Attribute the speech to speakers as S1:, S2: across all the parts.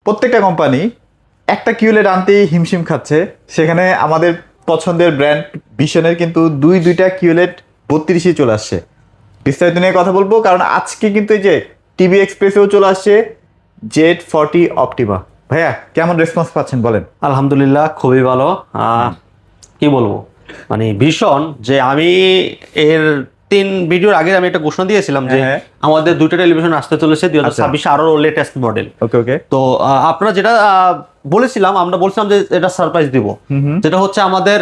S1: প্রত্যেকটা কোম্পানি একটা কিউলেট আনতেই হিমশিম খাচ্ছে, সেখানে আমাদের পছন্দের ব্র্যান্ড ভিশনের কিন্তু দুইটা কিউলেট 32 চলে আসছে। বিস্তারিত নিয়ে কথা বলবো, কারণ আজকে কিন্তু এই যে টিভি এক্সপ্রেসেও চলে আসছে Z40 অপটিমা। ভাইয়া কেমন রেসপন্স পাচ্ছেন বলেন?
S2: আলহামদুলিল্লাহ খুবই ভালো। কি বলবো, মানে ভীষণ যে আমি এর 3 ভিডিওর আগে আমি একটা ঘোষণা দিয়েছিলাম যে আমাদের দুইটা টেলিভিশন আসতে চলেছে 2026 আরো লেটেস্ট মডেল।
S1: ওকে
S2: তো আপনারা যেটা বলেছিলাম, আমরা বলছিলাম যে এটা সারপ্রাইজ দিব, যেটা হচ্ছে আমাদের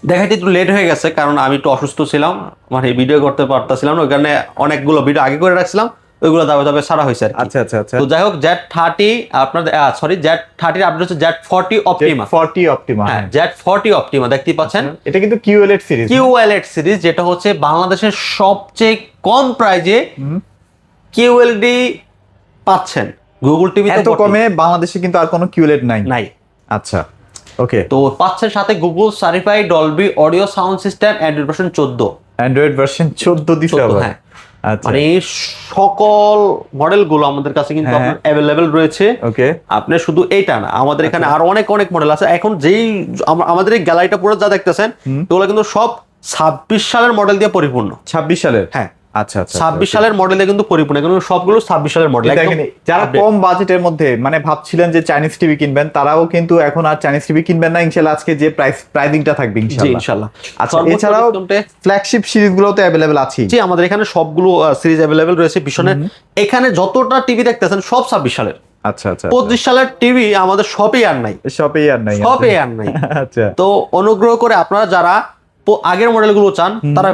S2: দেখাইতে একটু লেট হয়ে গেছে, কারণ আমি একটু অসুস্থ ছিলাম, মানে ভিডিও করতে পারতেছিলাম না, ওই কারণে অনেকগুলো ভিডিও আগে করে রাখছিলাম, ওইগুলো দাবে সারা হয়েছে আর কি।
S1: আচ্ছা।
S2: তো যাই হোক, Z30 আপনাদের Z30 আপডেট হচ্ছে Z40 অপটিমা। হ্যাঁ, Z40 অপটিমা দেখতেই পাচ্ছেন।
S1: এটা কিন্তু QLED
S2: সিরিজ, যেটা হচ্ছে বাংলাদেশের সবচেয়ে কম প্রাইজে QLED পাচ্ছেন। গুগল টিভি
S1: এত কমে বাংলাদেশে কিন্তু আর কোনো QLED নাই। আচ্ছা, ওকে।
S2: তো পাচ্ছেন সাথে Google certified Dolby audio sound system
S1: Android version 14 দিছে আবার।
S2: হ্যাঁ, মানে সকল মডেলগুলো আমাদের কাছে কিন্তু আপনার अवेलेबल রয়েছে।
S1: ওকে,
S2: আপনি শুধু এইটা না, আমাদের এখানে আরো অনেক মডেল আছে। এখন যেই আমাদের এই গ্যালারিটা পুরো যা দেখতেছেন, এগুলো কিন্তু সব 26 সালের মডেল দিয়ে পরিপূর্ণ।
S1: 26 সালের?
S2: হ্যাঁ,
S1: আচ্ছা।
S2: 26 সালের মডেলে কিন্তু পরিপূর্ণ, কিন্তু সবগুলো 26 সালের মডেল।
S1: যারা কম বাজেটের মধ্যে মানে ভাবছিলেন যে চাইনিজ টিভি কিনবেন, তারাও কিন্তু এখন আর চাইনিজ টিভি কিনবেন না ইনশাআল্লাহ। আজকে যে প্রাইসিংটা থাকবে ইনশাআল্লাহ। আচ্ছা, এছাড়াও ফ্ল্যাগশিপ সিরিজগুলো তো अवेलेबल আছে।
S2: জি, আমাদের এখানে সবগুলো সিরিজ अवेलेबल রয়েছে ভীষণের। এখানে যতটা টিভি দেখতেছেন সব 26 সালের।
S1: আচ্ছা।
S2: 25 সালের টিভি আমাদের শপে আর নাই। আচ্ছা, তো অনুগ্রহ করে আপনারা যারা আগের মডেলগুলো চান, তারা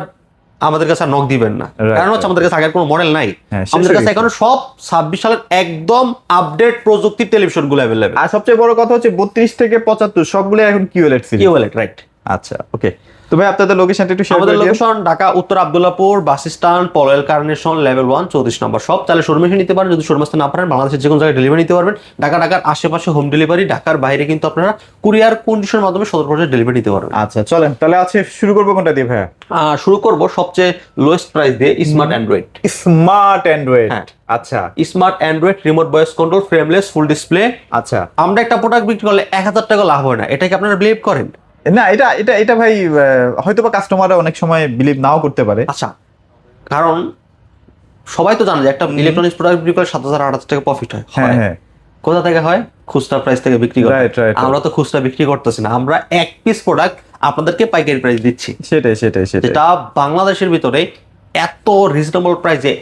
S2: আমাদের কাছে নক দিবেন না, কারণ হচ্ছে আমাদের কাছে আগের কোনো মডেল নাই। আমাদের কাছে এখন সব 26 সালের একদম আপডেট প্রযুক্তির টেলিভিশনগুলো अवेलेबल।
S1: আর সবচেয়ে বড় কথা হচ্ছে 32 থেকে 75 সবগুলো এখন QLED সিরিজ।
S2: রাইট।
S1: আচ্ছা, ওকে। তো ভাই আপনাদের লোকেশনটা একটু শেয়ার করে দিন।
S2: আমাদের location Dhaka Uttara Abdullahpur bus stand, Polwel Carnation, level 1 34 নম্বর সব। তাহলে শোরুমে এসে নিতে পারেন। যদি শোরুমে আসতে না পারেন, বাংলাদেশের যে কোনো জায়গায় ডেলিভারি নিতে পারবেন। ঢাকার আশেপাশে হোম ডেলিভারি, ঢাকার বাইরে কিন্তু আপনারা কুরিয়ার কন্ডিশনের মাধ্যমে 17% ডেলিভারি নিতে পারবেন।
S1: আচ্ছা, চলেন তাহলে আছে শুরু করবো কোনটা দিয়ে ভাইয়া?
S2: শুরু করব সবচেয়ে লোয়েস্ট প্রাইস দিয়ে, স্মার্ট অ্যান্ড্রয়েড।
S1: হ্যাঁ, আচ্ছা।
S2: Smart Android, remote voice control, frameless, full display.
S1: আচ্ছা,
S2: আমরা একটা প্রোডাক্ট বিক্রি করলে 1000 টাকা লাভ হয় না, এটা কি আপনারা বিলিভ করেন?
S1: না, এটা ভাই হয়তোবা কাস্টমাররা অনেক সময় বিলিভ নাও করতে পারে।
S2: আচ্ছা, কারণ সবাই তো জানে যে একটা ইলেকট্রনিক্স প্রোডাক্ট বিক্রি করে 7000-8000 টাকা প্রফিট হয়।
S1: হ্যাঁ।
S2: কোথা থেকে হয়? খুচরা প্রাইস থেকে বিক্রি করে। আমরা তো খুচরা বিক্রি করতেছি না, আমরা এক পিস প্রোডাক্ট আপনাদেরকে পাইকারি প্রাইস দিচ্ছি।
S1: সেটাই।
S2: যেটা বাংলাদেশের ভিতরে এত রিজনেবল প্রাইসে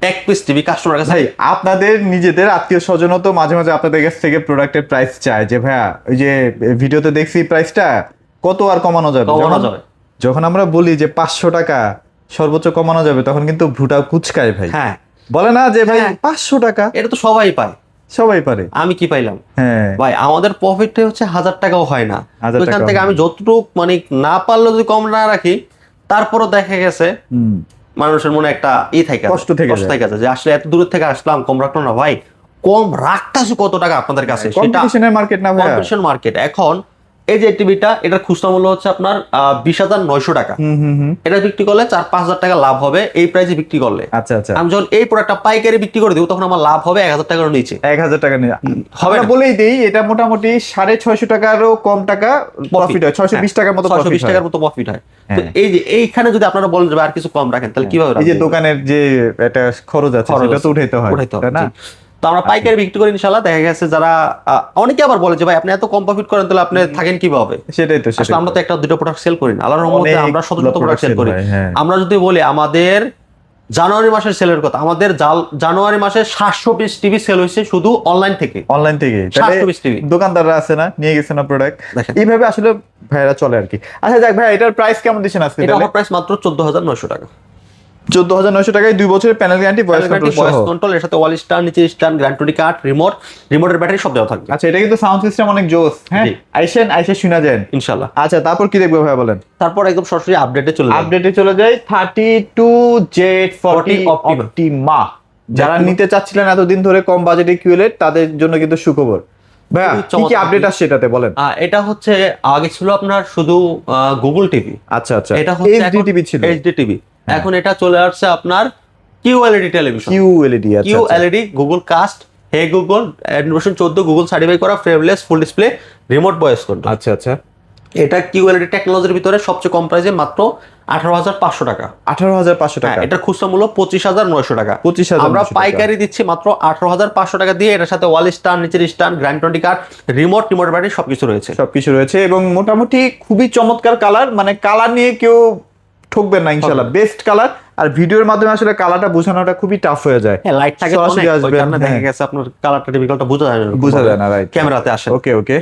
S2: এক পিস টিভি কাস্টমার কাছে।
S1: ভাই, আপনাদের নিজেদের আত্মীয় স্বজনও তো মাঝে মাঝে আপনাদের কাছ থেকে প্রোডাক্টের প্রাইস চায় যে ভাইয়া ওই যে ভিডিওতে দেখছি প্রাইসটা কত আর কমানো যাবে। যখন আমরা বলি যে 500 টাকা সর্বোচ্চ কমানো যাবে, তখন কিন্তু ভ্রুটা কুচকায় ভাই।
S2: হ্যাঁ,
S1: বলে না যে ভাই 500 টাকা
S2: এটা তো সবাই পায়,
S1: সবাই পারে।
S2: আমি কি পাইলাম?
S1: হ্যাঁ
S2: ভাই, আমাদের প্রফিটটা হচ্ছে 1000 টাকাও হয় না। ওইখান থেকে আমি যতটুকু মানে না পারলে যদি কম না রাখি, তারপরও দেখা গেছে মানুষের মনে একটা কষ্ট থেকে যায় যে আসলে এত দূর থেকে আসলাম, কম রাখলো না। ভাই, কম রাখতেছি কত টাকা আপনাদের কাছে,
S1: কম্পিটিশনের মার্কেট না ভাই,
S2: কম্পিটিশন মার্কেট। এখন এই যে টিভিটা, এটার খুচরা মূল্য হচ্ছে আপনার 20,900 টাকা। এটা বিক্রি করলে 4-5 হাজার টাকা লাভ হবে এই প্রাইসে বিক্রি করলে।
S1: আচ্ছা।
S2: আমি যখন এই প্রোডাক্টটা পাইকারি বিক্রি করে দিব, তখন আমার লাভ হবে 1000 টাকার নিচে।
S1: 1000 টাকা নিচে হবে না, বলেই দেই এটা মোটামুটি 650 টাকারও কম টাকা প্রফিট হয়। 620 টাকার মতো
S2: প্রফিট হয়। তো এই যে এইখানে যদি আপনারা বলেন যে আর কিছু কম রাখেন, তাহলে কিভাবে?
S1: এই যে দোকানের যে একটা খরচ আছে সেটা তো উঠাইতে হয়, তাই না?
S2: তো আমরা পাইকারি বিক্রি করি ইনশাআল্লাহ। দেখা গেছে যারা অনেকে আবার বলে যে ভাই আপনি এত কম প্রফিট করেন, তাহলে আপনি থাকেন কিভাবে?
S1: সেটাই তো।
S2: আসলে আমরা তো একটা দুটো প্রোডাক্ট সেল করি না, আল্লাহর রহমতে আমরা 17 প্রোডাক্ট সেল করি। আমরা যদি বলি আমাদের জানুয়ারি মাসের সেলের কথা, আমাদের জানুয়ারি মাসে 700 পিস টিভি সেল হয়েছে শুধু অনলাইন থেকে। 700 পিস টিভি।
S1: দোকানদাররা আছে না, নিয়ে গেছে না প্রোডাক্ট, এইভাবে আসলে ভাইরা চলে আর কি। আচ্ছা যাক ভাই, এটার প্রাইস কেমন দিচ্ছেন আজকে?
S2: এটা আমার প্রাইস মাত্র 14900 টাকা।
S1: 14900 টাকায় 2 বছরের প্যানেল গ্যারান্টি, ভয়েস
S2: কন্ট্রোল, এর সাথে ওয়াল স্ট্যান্ড, নিচে স্ট্যান্ড, গ্যারান্টি কার্ড, রিমোটের ব্যাটারি সব দেওয়া থাকবে।
S1: আচ্ছা, এটা কিন্তু সাউন্ড সিস্টেম অনেক জোস। হ্যাঁ, আইসে শোনা যায় ইনশাআল্লাহ। আচ্ছা, তারপর কি দেখবো ভাই বলেন?
S2: তারপর একদম সরাসরি আপডেটে চলে যাই।
S1: 32Z40 অপটিমা যারা নিতে চাচ্ছিলেন এতদিন ধরে কম বাজেটে QLED, তাদের জন্য কিন্তু সুখবর। ভাইয়া কি আপডেট আসছে এটাতে বলেন?
S2: এটা হচ্ছে আগে ছিল আপনার শুধু গুগল টিভি।
S1: আচ্ছা।
S2: এটা হচ্ছে
S1: HD টিভি ছিল,
S2: HD টিভি। এখন এটা চলে আসছে আপনার QLED television.
S1: QLED
S2: Google Cast hey Google Android version 14 Google certify করা frameless full display remote voice control.
S1: আচ্ছা আচ্ছা,
S2: এটা কিউএলইডি টেকনোলজির ভিতরে সবচেয়ে কম প্রাইসে মাত্র 18,500 টাকা।
S1: 18,500 টাকা।
S2: এটা খুচরা মূল্য 25,900 টাকা।
S1: 25,900
S2: আমরা পাইকারি দিচ্ছি মাত্র 18,500 টাকা দিয়ে। এটার সাথে ওয়াল স্ট্যান্ড, নিচের stand, grand 20 card, remote battery সবকিছু রয়েছে।
S1: সবকিছু রয়েছে এবং মোটামুটি খুবই চমৎকার কালার, মানে কালার নিয়ে কেউ ঠকবেন না ইনশাআল্লাহ, বেস্ট কালার। আর ভিডিওর মাধ্যমে আসলে কালারটা বোঝানোটা খুবই টাফ হয়ে যায়।
S2: হ্যাঁ, লাইট থাকে তো
S1: সরাসরি
S2: অনেক, ওই
S1: আসবেন,
S2: কারণে দেখা
S1: হ্যাঁ।
S2: গেছে আপনার কালারটা ডিফিকাল্টটা
S1: বোঝা যায় না, রাইট।
S2: ক্যামেরাতে আসে।
S1: ওকে ওকে।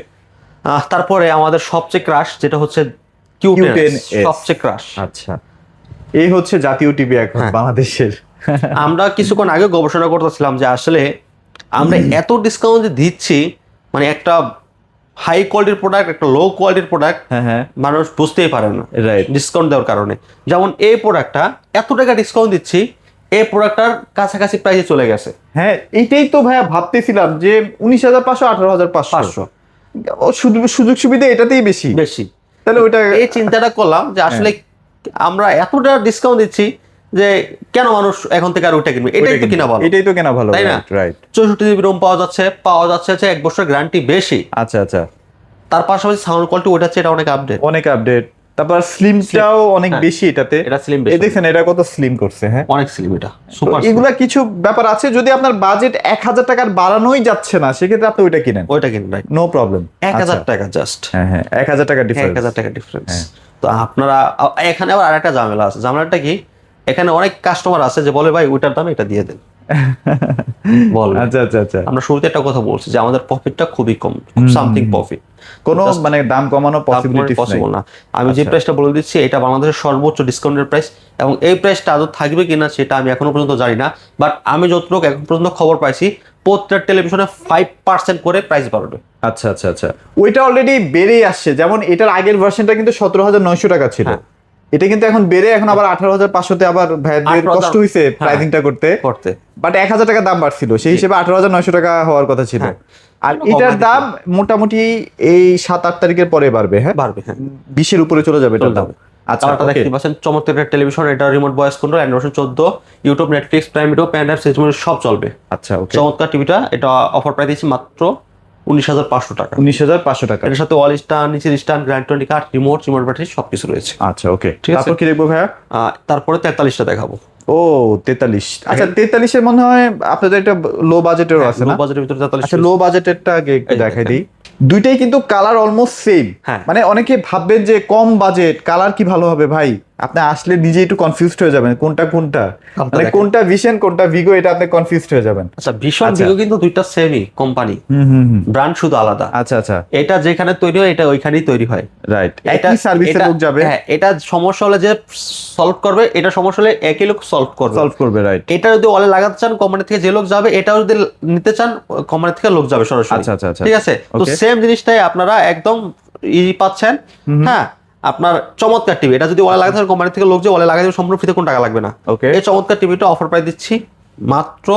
S2: তারপরে আমাদের সবচেয়ে ক্রাশ যেটা হচ্ছে Q10 সবচেয়ে ক্রাশ।
S1: আচ্ছা, এই হচ্ছে জাতীয় টিভি এখন বাংলাদেশের।
S2: আমরা কিছুক্ষণ আগে গবেষণা করতেছিলাম যে আসলে আমরা এত ডিসকাউন্ট দিচ্ছি, মানে একটা হাই কোয়ালিটির প্রোডাক্ট একটা লো কোয়ালিটির প্রোডাক্ট
S1: হ্যাঁ
S2: মানুষ বুঝতেই পারে না
S1: রাইট,
S2: ডিসকাউন্ট দেওয়ার কারণে। যেমন এই প্রোডাক্টটা এত টাকা ডিসকাউন্ট দিচ্ছি, এই প্রোডাক্টটার কাছাকাছি প্রাইসে চলে গেছে।
S1: হ্যাঁ এইটাই তো ভাইয়া ভাবতেছিলাম যে 19,500 18,500 ও সুযোগ সুবিধা এটাতেই বেশি
S2: বেশি।
S1: তাহলে ওইটা
S2: এই চিন্তাটা করলাম যে আসলে আমরা এতটা ডিসকাউন্ট দিচ্ছি যে কেন মানুষ এখন থেকে আর ওইটা কিনবে, এটাই তো কিনা ভালো,
S1: এটাই তো কেনা ভালো,
S2: তাই না?
S1: রাইট।
S2: 64 জিবি রোম পাওয়া যাচ্ছে হচ্ছে 1 বছর গ্যারান্টি বেশি।
S1: আচ্ছা আচ্ছা,
S2: তার পাশাপাশি সাউন্ড কোয়ালিটি ওটা হচ্ছে, এটা অনেক আপডেট।
S1: তারপর স্লিমটাও অনেক বেশি এটাতে।
S2: এটা স্লিম বেশি,
S1: এই দেখেন এটা কত স্লিম করছে, হ্যাঁ
S2: অনেক স্লিম, এটা সুপার।
S1: এগুলা কিছু ব্যাপার আছে, যদি আপনার বাজেট 1,000 টাকার বাড়ানোই যাচ্ছে না সেক্ষেত্রে আপনি ওইটা কিনেন,
S2: ওইটা কিনুন, রাইট,
S1: নো প্রবলেম।
S2: 1,000 টাকা জাস্ট,
S1: হ্যাঁ 1,000 টাকা ডিফারেন্স,
S2: 1,000 টাকা ডিফারেন্স। তো আপনারা এখানে আবার আরেকটা ঝামেলা আছে। ঝামেলাটা কি, এখানে অনেক কাস্টমার আছে যে বলে ভাই ওইটার দাম এটা দিয়ে দেন, বল।
S1: আচ্ছা আচ্ছা আচ্ছা,
S2: আমরা শুরুতে একটা কথা বলছি যে আমাদের প্রফিটটা খুবই কম, সামথিং প্রফিট,
S1: কোনো মানে দাম কমানো পসিবিলিটি
S2: পসিবল না। আমি যে প্রাইসটা বলে দিচ্ছি এটা বাংলাদেশের সর্বোচ্চ ডিসকাউন্টের প্রাইস, এবং এই প্রাইসটা আদৌ থাকবে কিনা সেটা আমি এখনো পর্যন্ত জানি না। বাট আমি যতটুকু এখন পর্যন্ত খবর পাইছি প্রত্যেক টেলিভিশনে 5% করে প্রাইস বাড়বে।
S1: আচ্ছা আচ্ছা আচ্ছা, ওইটা অলরেডি বেড়েই আসছে। যেমন এটার আগের ভার্সনটা কিন্তু 17,900 টাকা ছিল, এটা কিন্তু এখন বেড়ে এখন আবার 18,500-তে আবার ভাইয়ের কষ্ট হয়েছে প্রাইসিংটা করতে, বাট 1,000 টাকা দাম বাড়ছিল, সেই হিসেবে 18,900 টাকা হওয়ার কথা ছিল। আর এটার দাম মোটামুটি এই 7-8 তারিখের পরে বাড়বে, হ্যাঁ
S2: বাড়বে, হ্যাঁ
S1: 20-এর উপরে চলে যাবে এটার দাম। আচ্ছা,
S2: দেখতে পাচ্ছেন চমৎকার একটা টেলিভিশন, এটা remote voice control, Android version 14, YouTube, Netflix, Prime Video, pen drive system সব চলবে।
S1: আচ্ছা ওকে,
S2: চমৎকার টিভিটা। এটা অফার প্রাইস দিচ্ছি মাত্র 19,500 টাকা।
S1: 19,500 টাকা।
S2: এর সাথে ওয়াল স্ট্যান্ড, নিচের stand, grand 20 card, remote battery সবকিছু রয়েছে।
S1: আচ্ছা ওকে,
S2: ঠিক আছে।
S1: তারপর কি দেখবো ভাইয়া?
S2: তারপরে 43টা দেখাবো।
S1: ও 43, আচ্ছা 43 এর মনে হয় আপনাদের একটা লো বাজেটেরও আছে না?
S2: লো বাজেটের ভিতরে 43।
S1: আচ্ছা লো বাজেটেরটা আগে একটু দেখাই দিই। দুইটাই কিন্তু কালার অলমোস্ট সেম, মানে অনেকে ভাববেন যে কম বাজেট কালার কি ভালো হবে ভাই, আপনি আসলে নিজে একটু কনফিউজড হয়ে যাবেন কোনটা মানে কোনটা ভিশন কোনটা ভিগো, এটা আপনি কনফিউজড হয়ে যাবেন।
S2: আচ্ছা ভিশন ভিগো কিন্তু দুইটা সেমই কোম্পানি, ব্র্যান্ড শুধু আলাদা।
S1: আচ্ছা আচ্ছা,
S2: এটা যেখানে তৈরি হয় এটা ওইখানেই তৈরি হয়,
S1: রাইট। একই সার্ভিসের লোক যাবে,
S2: হ্যাঁ এটা সমস্যা হলে যে সলভ করবে, এটা সমস্যা হলে একই লোক সলভ করবে, রাইট। এটা যদি ওয়ালে লাগাতে চান কোম্পানি থেকে যে লোক যাবে, এটাও যদি নিতে চান কোম্পানি থেকে লোক যাবে সরাসরি।
S1: আচ্ছা আচ্ছা,
S2: ঠিক আছে। তো সেম জিনিসটাই আপনারা একদম ইজি পাচ্ছেন। হ্যাঁ, আপনার চমৎকার টিভি, এটা যদি ওয়ালে লাগাতে চান কোম্পানি থেকে লোক যে ওয়ালে লাগাতে সম্পূর্ণ ফ্রিতে, কোনো টাকা লাগবে না। এই চমৎকার টিভিটা অফার প্রাইস দিচ্ছি মাত্র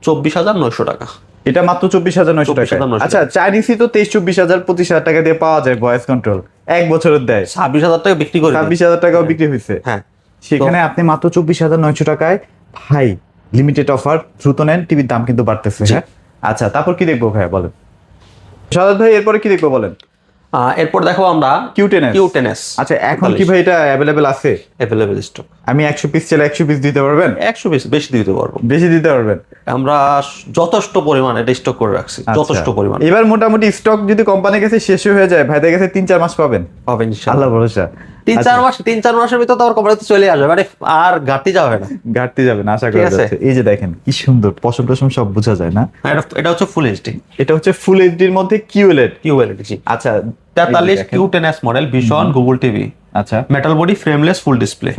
S2: 24,900 টাকা।
S1: এটা মাত্র 24,900 টাকা। আচ্ছা চাইনিজই তো 23-24,000 25,000 টাকা দিয়ে পাওয়া যায় ভয়েস কন্ট্রোল, 1 বছরের দেয়
S2: 26,000 টাকা বিক্রি করে,
S1: 26,000 টাকাও বিক্রি হয়েছে।
S2: হ্যাঁ,
S1: সেখানে আপনি মাত্র 24,900 টাকায় ভাই লিমিটেড অফার, দ্রুত নেন, টিভির দাম কিন্তু বাড়তেছে। হ্যাঁ আচ্ছা, তারপর কি দেখবো ভাইয়া বলেন? সাদাত ভাই এরপরে কি দেখবো বলেন?
S2: এরপর দেখো আমরা Q10s।
S1: আচ্ছা এখন কি ভাই এটা अवेलेबल আছে?
S2: Available stock.
S1: আমি 100 পিস চাইলে 100 পিস দিতে পারবেন?
S2: 100 পিস বেশি দিতে পারবো,
S1: বেশি দিতে পারবেন।
S2: আমরা যথেষ্ট পরিমাণ এটা স্টক করে রাখছি, যথেষ্ট পরিমাণ।
S1: এবার মোটামুটি স্টক যদি কোম্পানির কাছে শেষ হয়ে যায়, ভাইদের কাছে 3-4 মাস পাবেন
S2: ইনশাআল্লাহ,
S1: আল্লাহ ভরসা।
S2: 3-4 মাসের ভিতর তো আমার কোম্পানিতে চলে আসবে, মানে আর ঘাটতি যাবে না, আশা করা যাচ্ছে। এই যে দেখেন কি সুন্দর পশম টসম সব বোঝা যায় না? এটা হচ্ছে ফুল এইচডি, এটা হচ্ছে ফুল এইচডির মধ্যে কিউএলইডি। আচ্ছা 43 Q10s মডেল, ভীষণ গুগল টিভি। আচ্ছা metal body, frameless, full display.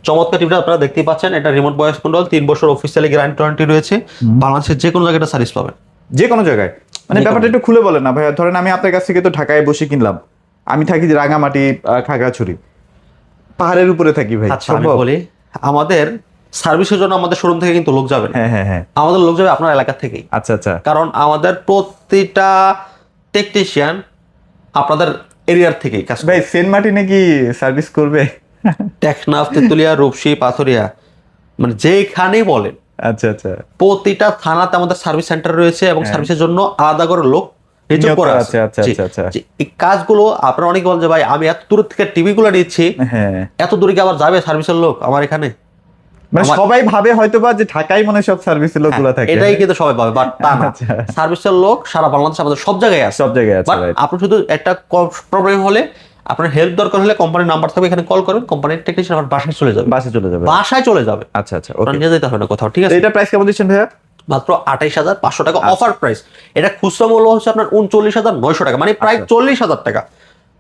S2: চমৎকার টিভিটা আপনারা দেখতেই পাচ্ছেন। এটা রিমোট ভয়েস কন্ট্রোল, 3 বছর অফিসিয়ালি গ্যারান্টি রয়েছে। বাংলাদেশের যে কোনো জায়গায় সার্ভিস পাবেন, যে কোনো জায়গায়। মানে ব্যাপারটা একটু খুলে বলেন না ভাইয়া। ধরেন আমি আপনার কাছ থেকে তো ঢাকায় বসে কিনলাম, আমি থাকি রাঙামাটি, খাগড়াছড়ি, পাহাড়ের উপরে থাকি ভাই। আচ্ছা আমি বলি, আমাদের সার্ভিসের জন্য আমাদের শোরুম থেকে কিন্তু লোক যাবে। হ্যাঁ আমাদের লোক যাবে আপনার এলাকা থেকেই। আচ্ছা আচ্ছা, কারণ আমাদের প্রতিটা টেকনিশিয়ান আপনাদের এরিয়ার থেকেই কাজ।
S1: ভাই সেন্ট মার্টিনে কি সার্ভিস করবে?
S2: টেকনাফ, তেতুলিয়া, রূপসী, পাথরিয়া, মানে যেখানেই বলেন
S1: আচ্ছা আচ্ছা,
S2: প্রতিটা থানাতে আমাদের সার্ভিস সেন্টার রয়েছে এবং সার্ভিসের জন্য আলাদা করে লোক নিয়োগ করা আছে।
S1: আচ্ছা আচ্ছা আচ্ছা,
S2: এই কাজগুলো আপনারা অনেকে বলেন যে ভাই আমি এত দূর থেকে টিভি গুলো নিচ্ছি,
S1: হ্যাঁ
S2: এত দূরে কি আবার যাবে সার্ভিসের লোক আমার এখানে?
S1: মানে সবাই ভাবে হয়তোবা যে ঢাকায় মনে সব সার্ভিসের লোকগুলো থাকে,
S2: এটাই কিন্তু সবাই ভাবে, বাট তা না।
S1: আচ্ছা।
S2: সার্ভিসের লোক সারা বাংলাদেশে আমাদের সব জায়গায় আছে,
S1: সব জায়গায় আছে,
S2: বাট
S1: right.
S2: আপনি শুধু একটা প্রবলেম হলে, আপনার হেল্প দরকার হলে কোম্পানির নাম্বার থাকবে, এখানে কল করবেন, কোম্পানির টেকনিশিয়ান আমার বাসায় চলে যাবে।
S1: বাসে চলে যাবে,
S2: বাসায় চলে যাবে।
S1: আচ্ছা আচ্ছা,
S2: আপনার
S1: ওকে।
S2: নিয়ে যেতে হবে না কোথাও, ঠিক আছে?
S1: এটা প্রাইস কেমন দিচ্ছেন ভাইয়া?
S2: মাত্র 28,500 টাকা অফার প্রাইস। এটা খুচরা মূল্য হচ্ছে আপনার 39,900 টাকা, মানে প্রায় 40,000 টাকা।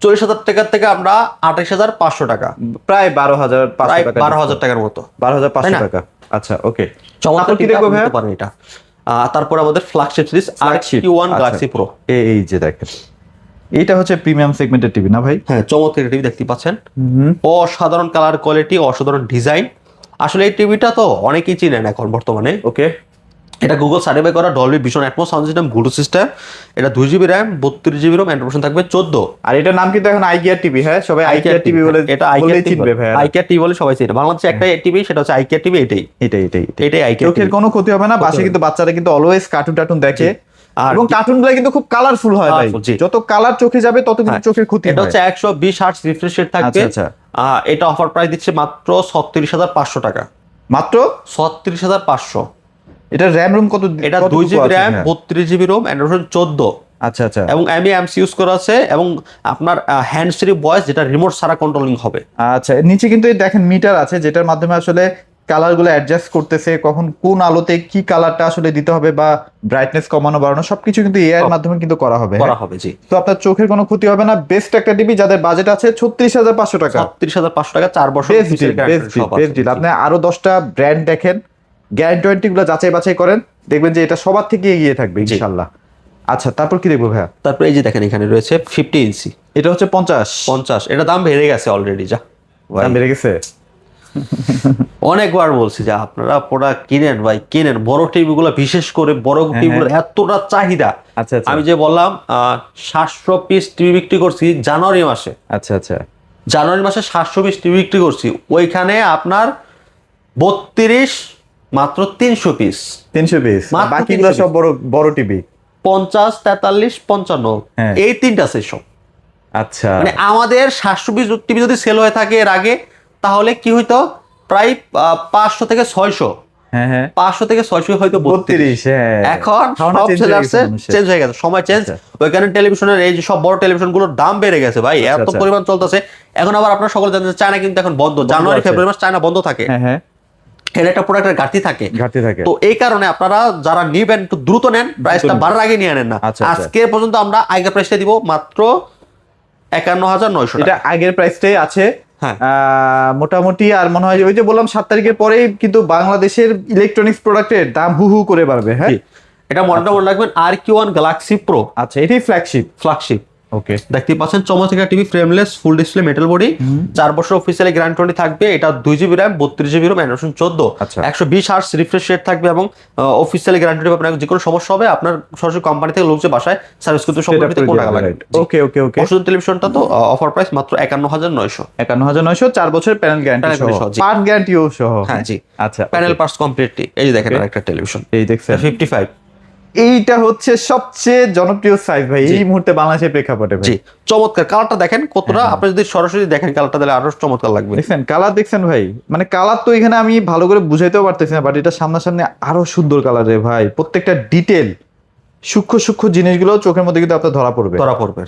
S2: 40,000 টাকার থেকে আমরা 28,500 টাকা,
S1: প্রায় 12,500 টাকা,
S2: 12,000 টাকার মতো,
S1: 12,500 টাকা। আচ্ছা ওকে,
S2: চমৎকার
S1: কি দেখবো ভাইয়া?
S2: পারেন এটা। তারপর আমাদের flagship series RQ1 Galaxy Pro।
S1: এই যে দেখেন, এইটা হচ্ছে প্রিমিয়াম সেগমেন্টের টিভি না ভাই?
S2: হ্যাঁ, চমৎকার টিভি দেখতে পাচ্ছেন, অসাধারণ কালার কোয়ালিটি, অসাধারণ ডিজাইন। আসলে এই টিভিটা তো অনেকেই চিনেন এখন বর্তমানে।
S1: ওকে,
S2: এটা গুগল সার্টিফাই করা Dolby vision atoms sound system, Bluetooth system. এটা 2GB RAM, 32GB ROM, Android থাকবে 14।
S1: আর এটার নাম কিন্তু এখন আইকিয়ার টিভি। হ্যাঁ, সবাই আইকিয়ার টিভি বলে,
S2: এটা
S1: বলেই চিনবে ভাই।
S2: আইকিয়ার টিভি বলে সবাই চিনে। বাংলাদেশে একটা টিভি, সেটা হচ্ছে আইকিয়ার টিভি। এটাই আইকিয়ার।
S1: চোখের কোনো ক্ষতি হবে না, বাসে কিন্তু বাচ্চারা কিন্তু অলওয়েজ কার্টুন টার্টুন দেখে, এবং কার্টুনগুলো কিন্তু খুব কালারফুল হয় ভাই। যত কালার চোখে যাবে তত কিন্তু চোখের ক্ষতি হয়।
S2: এটা হচ্ছে 120 হার্টজ রিফ্রেশ রেট থাকবে।
S1: আচ্ছা।
S2: এটা অফার প্রাইস দিচ্ছে মাত্র 36,500 টাকা।
S1: মাত্র
S2: 36,500।
S1: এটা র্যাম রুম কত?
S2: এটা 2GB RAM, 32GB ROM, Android 14।
S1: আচ্ছা আচ্ছা,
S2: এবং এমসি ইউজ করা আছে, এবং আপনার হ্যান্ড ফ্রি ভয়েস, যেটা রিমোট ছাড়া কন্ট্রোলিং হবে।
S1: আচ্ছা, নিচে কিন্তু এই দেখেন মিটার আছে, যেটার মাধ্যমে আসলে কালারগুলো অ্যাডজাস্ট করতেছে, কখন কোন আলোতে কি কালারটা আসলে দিতে হবে, বা ব্রাইটনেস কমানো বাড়ানো সবকিছু কিন্তু এআই এর মাধ্যমে কিন্তু করা হবে।
S2: জি।
S1: তো আপনার চোখের কোনো ক্ষতি হবে না। বেস্ট একটা টিভি, যাদের বাজেট আছে 36,500 টাকা।
S2: 36,500 টাকা, 4 বছর
S1: বেস্ট ডিল। আপনি আরো 10টা ব্র্যান্ড দেখেন, গ্যারান্টি গুলো যাচাই বাছাই করেন, দেখবেন যে এটা সবার থেকে এগিয়ে থাকবে ইনশাআল্লাহ। আচ্ছা, তারপর কি দেখবো ভাইয়া?
S2: তারপর এই যে দেখেন, এখানে রয়েছে 50 ইঞ্চি।
S1: এটা হচ্ছে 50।
S2: এটা দাম বেড়ে গেছে অলরেডি,
S1: দাম বেড়ে গেছে।
S2: অনেকবার বলছি যে আপনারা প্রোডাক্ট কিনেন ভাই, কিনেন। বড় টিভি গুলো, বিশেষ করে বড় টিভি গুলো এতটা চাহিদা।
S1: আচ্ছা,
S2: আমি যে বললাম 700 পিস টিভি বিক্রি করছি জানুয়ারি মাসে।
S1: আচ্ছা আচ্ছা,
S2: জানুয়ারি মাসে 700 পিস টিভি বিক্রি করছি। ওইখানে আপনার 32 মাত্র 300 পিস।
S1: 300 পিস, বাকিগুলো সব বড় টিভি।
S2: 50, 43, 55 এই তিনটা সেশন।
S1: আচ্ছা,
S2: মানে আমাদের 700 পিস টিভি যদি সেল হয়ে থাকে এর আগে, তাহলে কি হইতো, প্রায় 500 থেকে 600।
S1: হ্যাঁ
S2: 500 থেকে 600 হয়তো 32। এখন সব চেঞ্জ হয়ে গেছে, সময় চেঞ্জ। ওইখানে টেলিভিশনের এই যে সব বড় টেলিভিশন গুলোর দাম বেড়ে গেছে ভাই, এত পরিমাণ চলতেছে। এখন আবার আপনারা সকলে জানেন চায়না কিন্তু এখন বন্ধ, জানুয়ারি ফেব্রুয়ারি মাস চায়না বন্ধ থাকে। এর একটা প্রোডাক্টের ঘাটতি থাকে। তো এই কারণে আপনারা যারা নিবেন একটু দ্রুত নেন, প্রাইসটা বাড়ার আগে নিয়ে নেন না। আজকে পর্যন্ত আমরা আগের প্রাইসটা দিব মাত্র 51,900 টাকা।
S1: এটা আগের প্রাইসটাই আছে মোটামুটি। আর মনে হয় ওই যে বললাম 7 তারিখের পরেই কিন্তু বাংলাদেশের ইলেকট্রনিক্স প্রোডাক্টের দাম হু করে বাড়বে। হ্যাঁ,
S2: এটা মডেলটা মনে রাখবেন RQ1 Galaxy Pro।
S1: আচ্ছা, এটাই ফ্ল্যাগশিপ। ওকে,
S2: দেখতে পাচ্ছেন চমৎকার TV, frameless, full display, metal body, 4 বছর অফিসিয়ালি গ্যারান্টি থাকবে। এটা 2GB RAM, 32GB ROM, Android 14, 120 hertz refresh rate থাকবে, এবং অফিসিয়ালি গ্যারান্টি পাবেন। যে কোনো সমস্যা হবে আপনার সরাসরি কোম্পানি থেকে লোক যে বাসায় সার্ভিস করতে সম্পূর্ণ টাকা লাগবে।
S1: ওকে।
S2: ওষুধ টেলিভিশনটা তো অফার প্রাইস মাত্র 51,900।
S1: 51,900, 4 বছর প্যানেল গ্যারান্টি সহ, পার্ট গ্যারান্টিও সহ।
S2: হ্যাঁ জি,
S1: আচ্ছা,
S2: প্যানেল পার্টস কমপ্লিটলি। এই যে দেখেন আরেকটা টেলিভিশন,
S1: এই দেখছেন
S2: 55।
S1: এইটা হচ্ছে সবচেয়ে জনপ্রিয় সাইজ ভাই এই মুহূর্তে বাংলাদেশের প্রেক্ষাপটে।
S2: জি, চমৎকার। কালারটা দেখেন কতটা, আপনি যদি সরাসরি দেখেন কালারটা, তাহলে আরো চমৎকার লাগবে।
S1: দেখছেন কালার, দেখছেন ভাই, মানে কালার তো এখানে আমি ভালো করে বুঝাইতেও পারতেছি না, বাট এটা সামনাসামনি আরো সুন্দর কালার রে ভাই। প্রত্যেকটা ডিটেল, সূক্ষ্ম জিনিসগুলো চোখের মধ্যে কিন্তু আপনার ধরা পড়বে।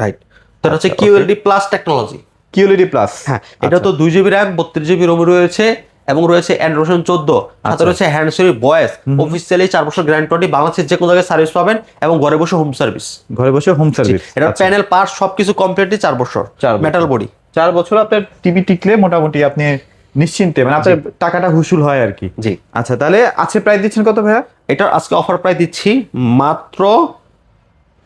S2: রাইট। তো এটা হচ্ছে QLED plus technology.
S1: QLED plus,
S2: হ্যাঁ। এটা তো 2GB র্যাম, 32GB রোম রয়েছে, এবং রয়েছে অ্যান্ড্রয়েড 14, সাথে রয়েছে হ্যান্ড ফ্রি ভয়েস, অফিসিয়ালি 4 বছর গ্যারান্টি, বাংলাদেশের যে কোনো জায়গায় সার্ভিস পাবেন, এবং ঘরে বসে হোম সার্ভিস। এটা প্যানেল পার্টস সবকিছু কমপ্লিটলি 4 বছর, মেটাল বডি।
S1: 4 বছর আপনার টিভি টিকলে মোটামুটি আপনি নিশ্চিন্তে, মানে আপনার টাকাটা হুসুল হয় আর কি।
S2: জি।
S1: আচ্ছা, তাহলে আজকে প্রাইস দিচ্ছেন কত ভাইয়া?
S2: এটার আজকে অফার প্রাইস দিচ্ছি মাত্র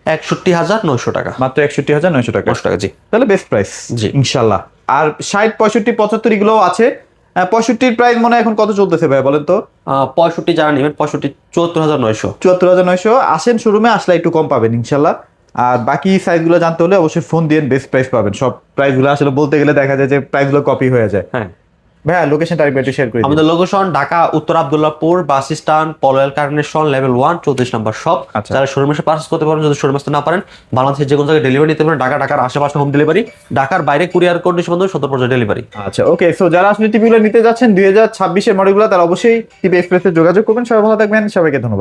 S2: 61,900 টাকা।
S1: মাত্র 61,900 টাকা।
S2: জি,
S1: তাহলে বেস্ট প্রাইস
S2: জি
S1: ইনশাআল্লাহ। আর 60, 65, 75 এগুলো আছে। 65 প্রাইস মনে এখন কত চলতেছে ভাই বলেন তো?
S2: 65 যারা নেবেন, 65 74,900।
S1: 74,900। আসেন শোরুমে, আসলে একটু কম পাবেন ইনশাআল্লাহ। আর বাকি সাইজগুলো জানতে হলে অবশ্যই ফোন দিয়ে বেস্ট প্রাইস পাবেন। সব প্রাইসগুলো আসলে বলতে গেলে দেখা যায় যে প্রাইসগুলো কপি হয়ে যায়।
S2: হ্যাঁ,
S1: ভাইয়া লোকেশনটা আরেকবার একটু শেয়ার করে দিন।
S2: আমাদের location Dhaka Uttara Abdullahpur bus stand Polwel carnation level 1 34 নম্বর শপ।
S1: আচ্ছা।
S2: যারা শোরুমে এসে পারচেজ করতে পারেন, যদি শোরুমে আসতে না পারেন বাংলাদেশের যে কোনো জায়গায় ডেলিভারি নিতে পারেন। ঢাকার আশেপাশে হোম ডেলিভারি, ঢাকার বাইরে কুরিয়ার কন্ডিশন বন্ধ 70% ডেলিভারি।
S1: আচ্ছা ওকে, সো যারা আসলে টিভিগুলো নিতে যাচ্ছেন 2026 এর মডেলগুলো, তারা অবশ্যই টিভি এক্সপ্রেসে যোগাযোগ করবেন। সবাই ভালো থাকবেন, সবাইকে ধন্যবাদ।